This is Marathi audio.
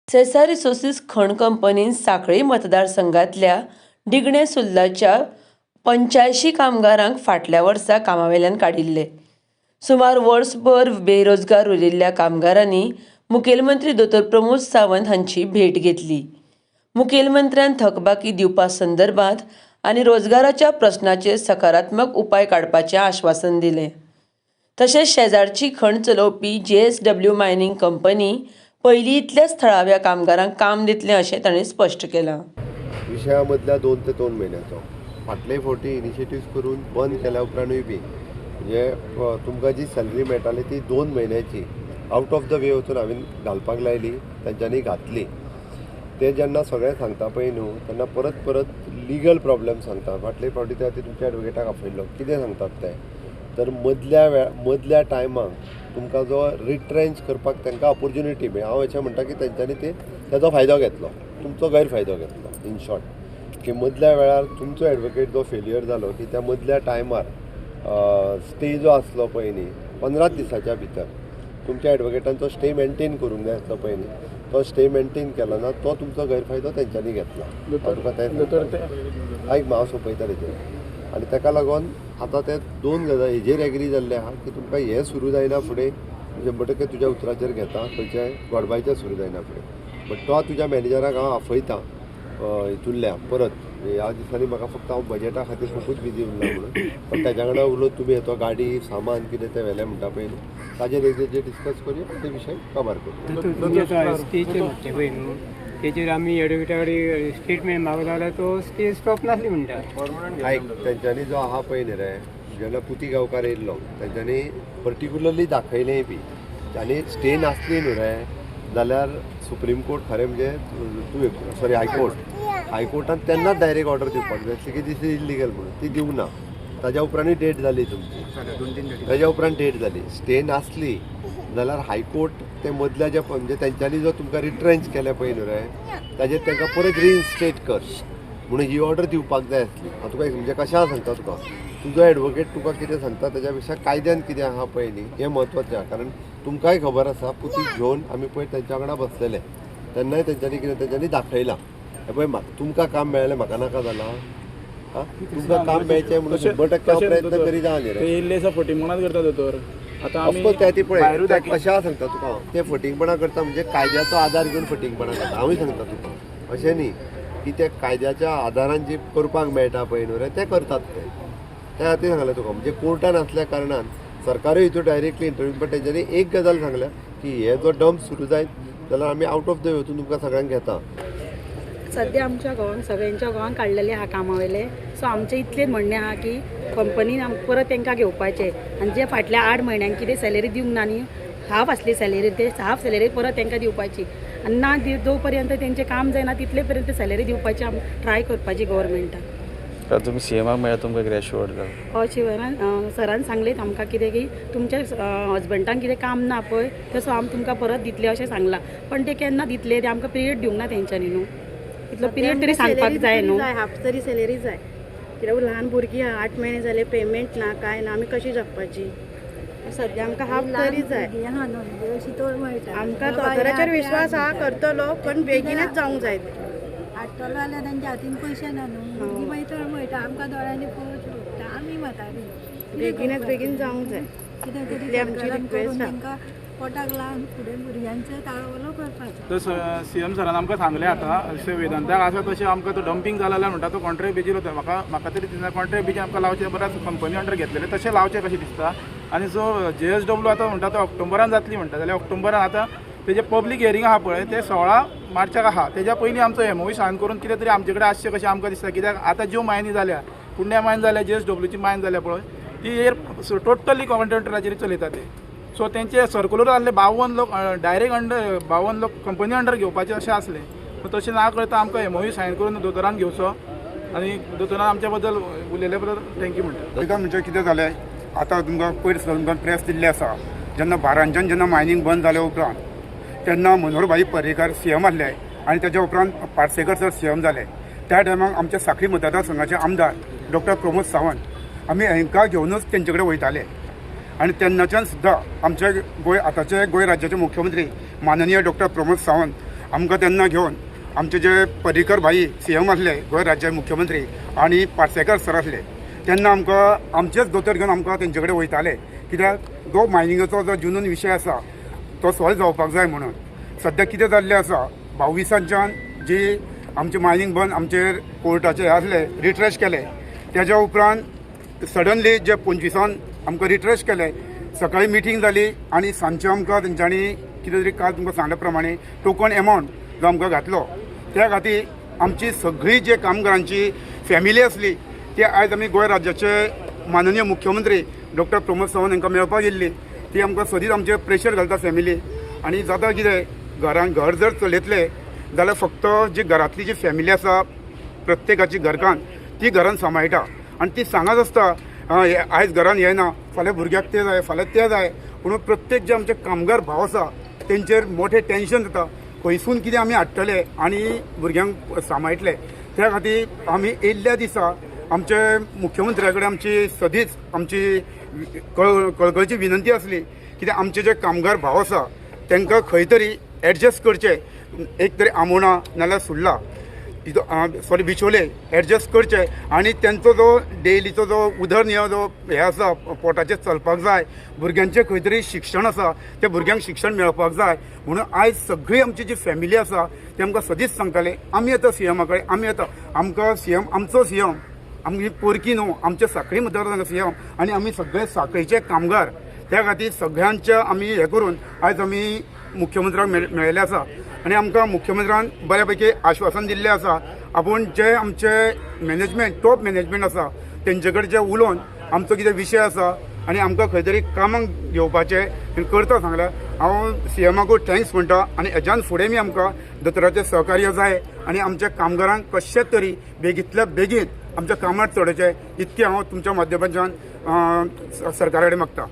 सेसा रिसोर्सीस खण कंपनीन सांखळी मतदारसंघातल्या डिगणे सुर्लाच्या 85 कामगारांक फाटल्या वर्सा कामावेल्यान काडिल्ले. सुमार वर्सभर बेरोजगार उरिल्ल्या कामगारांनी मुखेलमंत्री दोतोर प्रमोद सावंत हांची भेट घेतली. मुखेलमंत्र्यान थकबाकी दिवपा संदर्भात आनी रोजगाराच्या प्रस्नाचेर सकारात्मक उपाय काडपाचें आश्वासन दिलें. तशेंच शेजारची खण चलोवपी JSW मायनिंग कंपनी पयलीं इतल्याच थळाव्या कामगारांक काम दितलें अशें ताणें स्पश्ट केलां. विशया मदल्या 2 ते 3 म्हयन्याचो फाटले फावटी इनिशिएटिव्स करून बंद केल्या उपरांतूय बी म्हणजे तुमकां जी सॅलरी मेळटाली ती 2 म्हयन्याची आउट ऑफ द वे वचून हांवें घालपाक लायली, तांच्यांनी घातली. ते जेन्ना सगळें सांगता पळय न्हू तेन्ना परत परत लिगल प्रॉब्लेम सांगता. फाटले फावटी ते तुमच्या एडवोकेटाक आपयल्लो कितें सांगतात ते तर मदल्या टायमाक तुमकां जो रिट्रेंच करपाक तांकां ऑपॉर्च्युनिटी मेळ्ळी. हांव अशें म्हणटा की तेंच्यांनी तेजो फायदो घेतलो, तुमचो गैरफायदो घेतलो. इन शॉर्ट की मदल्या वेळार तुमचो एडवोकेट जो फेल्युअर जालो की त्या मदल्या टायमार स्टे जो आसलो पळय न्ही 15 दिसाच्या भितर तुमच्या एडवोकेटांचो स्टे मेनटेन करूंक जाय आसलो पळय न्ही, तो स्टे मेनटेन केलो ना, तो तुमचो गैरफायदो तेंच्यांनी घेतला. तुका तें आयक हांव सोंपयता तेजेर. आनी ताका लागून आतां ते 2 गजाली हेजेर एग्री जाल्ले आहा की तुमकां हें सुरू जायना फुडें 100% तुज्या उतराचेर घेता खंयच्याय गोडबायचें सुरू जायना फुडें. बट तो तुज्या मॅनेजराक हांव आपयतां हितूंतल्या परत ह्या दिसांनी म्हाका फक्त हांव बजेटा खातीर खूबच बिजी उरला म्हणून. पण ताच्या वांगडा उलोवन तुमी येतो गाडी सामान कितें तें व्हेलें म्हणटा पळय ताजेर एक डिस्कस करुया, ते विशय काबार करूया. तेजेर आमी एडवोकेटा कडेन स्टेटमेंट मागलो जाल्यार तो स्टे स्टॉप नासली म्हणटा. आयक तेंच्यांनी जो आहा पळय न्ही रे जेन्ना पुती गांवकार येयल्लो तेंच्यांनी पर्टिक्युलरली दाखयलेंय बी आनी स्टे नासली न्हू रे जाल्यार सुप्रीम कोर्ट खरें म्हणजे सॉरी हायकोर्टान तेन्नाच डायरेक्ट ऑर्डर दिवपाक जाय आसली की दीस इज इलिगल म्हणून. ती दिवंक ना. ताज्या उपरांतूय डेट जाली तुमची, ताज्या उपरांत डेट जाली. स्टे नासली जाल्यार हायकोर्ट ते मदल्या जे म्हणजे तेंच्यांनी जो तुमकां रिट्रेंच केलें पळय न्हू रे ताजेर तांकां परत रिइन्स्टेट कर म्हणून ही ऑर्डर दिवपाक जाय आसली. हांव तुका म्हणजे कशा सांगता तुका तुजो एडवोकेट तुका कितें सांगता तेज्या पेक्षा कायद्यान कितें आहा पळय न्ही हें म्हत्वाचें आहा. कारण तुमकांय खबर आसा पुतीक घेवन आमी पळय तेंच्या वांगडा बसलेले तेन्नाय तेंच्यांनी दाखयलां हें पळय तुमकां काम मेळ्ळें म्हाका नाका जालां. तुमकां काम मेळचें म्हणून 100% हांव प्रयत्न करीत आहा न्ही रे. इल्लेसा फटिंगपणाच करता दोतोर. आतां आमी ते पळय कशा सांगता तुका ते फटिंगपणां करता म्हणजे कायद्याचो आदार घेवन फटिंगपणां करता. हांवूय सांगता तुका अशें न्ही की ते कायद्याच्या आदारान जी करपाक मेळटा पळय न्हू रे ते करतात ते खातीर सांगलें तुका. म्हणजे कोर्टान आसल्या कारणान सरकारूय हितून डायरेक्टली इंटरव्यू. पण तेंच्यांनी एक गजाल सांगल्या की हे जो डंप सुरू जायत जाल्यार आमी आउट ऑफ द वे वचून तुमकां सगळ्यांक घेता. सध्या आमच्या गोवान सगळ्यांच्या गोवान काडलेले आहा कामावेले. सो आमचें इतलेंच म्हणणें आहा की कंपनीन परत तांकां घेवपाचें आनी जे फाटल्या 8 म्हयन्यांक कितें सॅलरी दिवंक ना न्ही हाफ आसली सॅलरी ते हाफ सॅलरी परत तांकां दिवपाची आनी ना जो पर्यंत तेंचें काम जायना तितले पर्यंत सॅलरी दिवपाची ट्राय करपाची गव्हर्मेंटाक. तुमी सीएमाक मेळ्ळा तुमकां कितें एश्युअर्ड जालो? हय शिवरान सरान सांगलें आमकां कितें की तुमच्या हजबंडाक कितें काम ना पळय तसो आमी तुमकां परत दितले अशें सांगलां. पण ते केन्ना दितले ते आमकां पिरियड दिवंक ना तेंच्यांनी न्हू. इतलो पिरियड तरी सांगपाक जाय न्हू. हाफ तरी सॅलरी जाय कित्याक ल्हान भुरगीं 8 म्हयने जाले पेमेंट ना काय ना आमी कशी जगपाची. सद्या आमकां हाफ तरी जाय. आमकां दोतोराचेर विश्वास आहा करतलो पण बेगीनच जावंक जाय. हाडटलो जाल्यार तांच्या हातीन पयशे ना न्हू. भुरगीं मागीर मळटा आमकां दोळ्यांनी पळोवचें पडटा. आमी म्हातारी बेगीन जावंक जाय. कितें तरी करून तांकां पोटाक लावन फुडें भुरग्यांचो ताळो करपाचो. तर सीएम सरान आमकां सांगलें आतां अशें वेदांताक आसा तशें आमकां तो डंपींग जाला जाल्यार म्हणटा तो कॉन्ट्रॅक्ट बेजीर होता. म्हाका तरी दिसना कॉन्ट्रॅक्ट बेजीर आमकां लावचें बऱ्याच कंपनी अंडर घेतलेले तशें लावचें कशें दिसता. आनी सो JSW आतां म्हणटा तो ऑक्टोबरान जातली म्हणटा जाल्यार ऑक्टोबरान आतां तेजे पब्लीक हियरींग आहा पळय ते 16 मार्चाक आहा. तेज्या पयलीं आमचो MOU सायन करून कितें तरी आमचे कडेन आसचें कशें आमकां दिसता. कित्याक आतां ज्यो मायनी जाल्या पुण्या मायन जाल्या JSWची मायन जाल्या पळय ती टोटली कॉन्ट्रॅक्टराचेर चलयता ते. सो तेंचे सर्कुलर जाल्ले 52 लोक डायरेक्ट 52 लोक कंपनी अंडर घेवपाचे अशें आसले. सो तशें ना करता आमकां MOU सायन करून दोतोरान घेवचो आनी दोतोरान आमच्या बद्दल उलयल्या बद्दल थँक्यू म्हणटा. गोंयकार म्हणजे कितें जालें आतां तुमकां पयर तुमकां प्रेस दिल्लें आसा जेन्ना 12 जेन्ना मायनींग बंद जाल्या उपरांत तेन्ना मनोहरभाई पर्रीकार CM आसले आनी तेच्या उपरांत पार्सेकर सर CM जाले. त्या टायमाक आमच्या सांखळी मतदारसंघाचे आमदार डॉक्टर प्रमोद सावंत आमी हांकां घेवनूच तेंचे कडेन वयताले. आनी तेन्नाच्यान सुद्दां आमचे आतांचे गोंय राज्याचे मुख्यमंत्री माननीय डॉक्टर प्रमोद सावंत आमकां तेन्ना घेवन आमचे जे पर्रीकर भाई CM आसले गोंय राज्याचे मुख्यमंत्री आनी पार्सेकर सर आसले तेन्ना आमकां आमचेच दोतोर घेवन आमकां तेंचे कडेन वयताले कित्याक जो मायनिंगेचो जो जुनून विशय आसा तो सॉल्व जावपाक जाय म्हणून. सद्या कितें जाल्लें आसा 22च्यान जी आमचे मायनींग बंद आमचेर कोर्टाचे आसले रिट्रेश केले त्याच्या उपरांत सडनली जे 25 आमकां रिट्रेश केले. सकाळी मिटींग जाली आनी सांजचे आमकां तेंच्यांनी कितें तरी काल तुमकां सांगल्या प्रमाणे टोकन एमावंट जो आमकां घातलो त्या खातीर आमची सगळी जे कामगारांची फॅमिली आसली ती आयज आमी गोंय राज्याचे माननीय मुख्यमंत्री डॉक्टर प्रमोद सावंत हांकां मेळपाक गेल्ली. ती आमकां सदींच आमचे प्रेशर घालता फॅमिली आनी जाता कितें घर जर चलयतले जाल्यार फक्त जी घरांतली जी फॅमिली आसा प्रत्येकाची घरकान्न ती घरान सांबाळटा आनी ती सांगत आसता आयज घरान येना फाल्यां भुरग्याक ते जाय फाल्यां ते जाय म्हणून प्रत्येक जे आमचे कामगार भाव आसा तेंचेर मोठें टेन्शन जाता खंयसून कितें आमी हाडटले आनी भुरग्यांक सांबाळटले. त्या खातीर आमी येयल्ल्या दिसा आमचे मुख्यमंत्र्या कडेन आमची सदींच आमची कळकळीची विनंती आसली कित्याक आमचे जे कामगार भाव आसा तांकां खंय तरी एडजस्ट करचे एक तरी आमोणा नाल्यार सुर्ला बिचोले एडजस्ट करचे आनी तेंचो जो डेलीचो जो उदरनिर्वाह जो हे आसा पोटाचेर चलपाक जाय भुरग्यांचें खंय तरी शिक्षण आसा त्या भुरग्यांक शिक्षण मेळपाक जाय म्हणून आयज सगळी आमची जी फॅमिली आसा ती आमकां सदींच सांगताले आमी येता CM कडेन आमी येता आमकां CM आमचो CM आमची पोरकी न्हू आमचे सांखळी मतदारसंघ CM आनी आमी सगळे सांखळीचे कामगार त्या खातीर सगळ्यांचे आमी हे करून आयज आमी मुख्यमंत्र्याक मेळिल्ले आसा आनी आमकां मुख्यमंत्र्यान बऱ्यापैकी आश्वासन दिल्लें आसा आपूण जे आमचे मॅनेजमेंट टॉप मॅनेजमेंट आसा तेंचे कडेन जे उलोवन आमचो कितें विशय आसा आनी आमकां खंय तरी कामाक घेवपाचें करता सांगल्यार हांव CMकूय थँक्स म्हणटा आनी हेज्यान फुडें आमकां दोतोराचें सहकार्य जाय आनी आमच्या कामगारांक कशेंच तरी बेगींतल्या बेगीन आमच्या कामार चडोवचें इतकें हांव तुमच्या माध्यमांतल्यान सरकारा कडेन मागता.